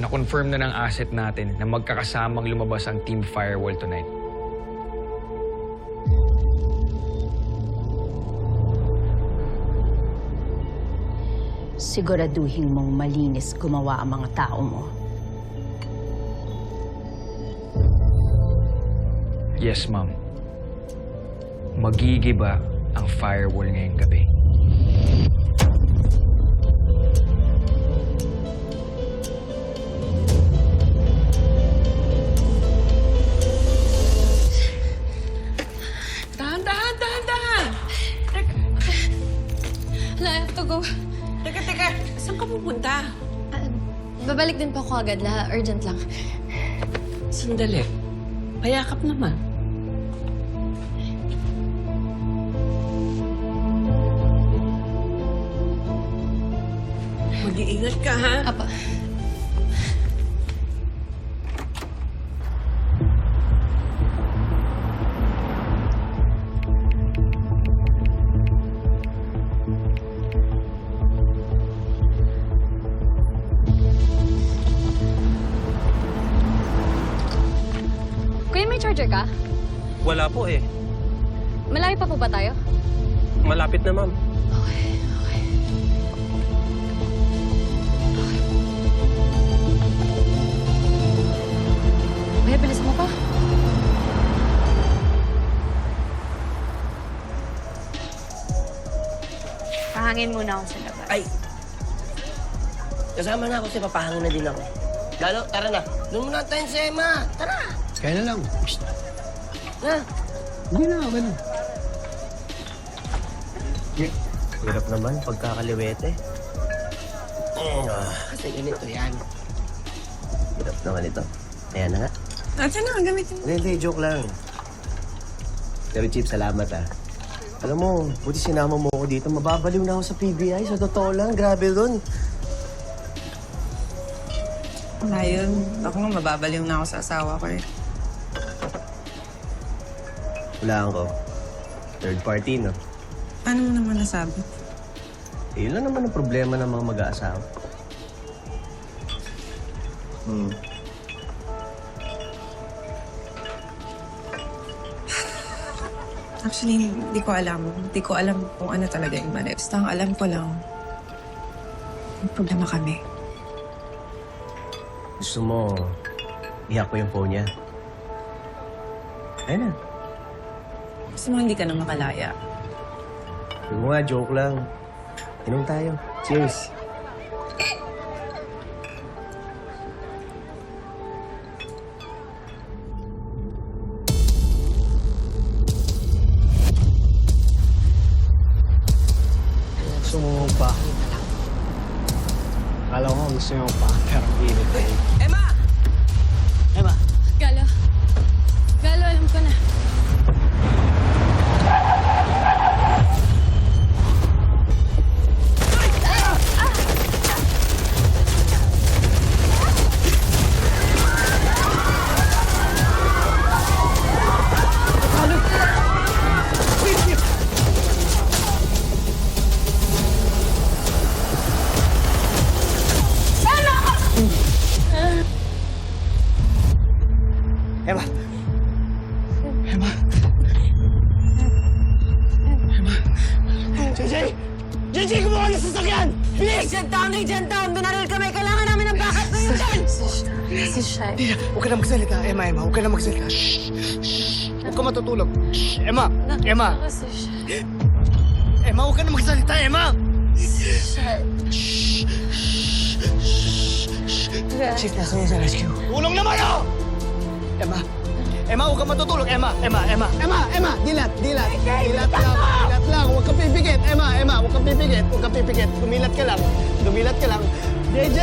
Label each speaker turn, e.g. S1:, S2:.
S1: Na-confirm na ng asset natin na magkakasamang lumabas ang Team Firewall tonight.
S2: Siguraduhin mong malinis gumawa ang mga tao mo.
S1: Yes, ma'am. Magigiba ang firewall ngayong gabi.
S3: Dahan!
S4: I have to go.
S3: Teka. Saan ka pupunta?
S4: Babalik din po ako agad. Urgent lang.
S3: Sandali. Payakap naman. Mag-iingat ka, ha?
S4: Apa. Kuya, may charger ka?
S5: Wala po eh.
S4: Malayo pa po ba tayo?
S5: Malapit na, ma'am.
S4: Okay. Kuya, bilisan mo pa.
S6: Pahangin muna ako sa labas.
S7: Ay! Kasama na ako kasi papahangin na din ako. Lalo, tara na. Doon muna tayo sa Emma. Tara!
S8: Kaya na lang.
S7: Na!
S8: Hindi na, okay na.
S7: Hirap naman, pagkakaliwete. Kasi ganito yan. Hirap naman ito. Ayan na nga.
S3: Ate na, gamitin mo.
S7: Hindi, joke lang. Pero Chief, salamat ah. Alam mo, buti sinama mo ako dito. Mababaliw na ako sa PBI. Sa totoo lang, grabe doon.
S9: Ngayon, ako nga mababaliw na ako sa asawa ko eh.
S7: Wala ko. Third party, no?
S9: Paano mo naman nasabi?
S7: Eh, yun lang naman ang problema ng mga mag-aasawa.
S9: Actually, hindi ko alam. Hindi ko alam kung ano talaga yung mali. Basta ang alam ko lang, may problema kami.
S7: Gusto mo, iyak ko yung phone niya. Ayun na.
S9: Gusto mo hindi ka na makalaya.
S7: Sabi mo nga, joke lang. Inom tayo. Cheers.
S8: Gusto mo pa. Akala ko gusto mo pa, pero pilit eh.
S7: Emma! Emma!
S4: Galo, alam ko na.
S7: Emma!
S8: Emma!
S7: JJ! JJ, gumawa ng sasakyan! Bilis!
S3: Agent down! Binaril kami! Kailangan namin ng backup ngayon dyan!
S4: Si Shai.
S8: Huwag ka na magsalita, Emma. Huwag ka na magsalita. Shh! Shh! Huwag ka matutulog. Shh! Emma!
S4: Si Shai.
S8: Emma, huwag ka na magsalita, Emma!
S4: Shai.
S8: Shh!
S7: Chief, nasa niya sa rescue.
S8: Tulong naman ako! Emma, huwag ka matutulog. Emma! Dilat lang. Huwag ka pipikit. Emma, huwag ka pipikit. Dumilat ka lang. JJ!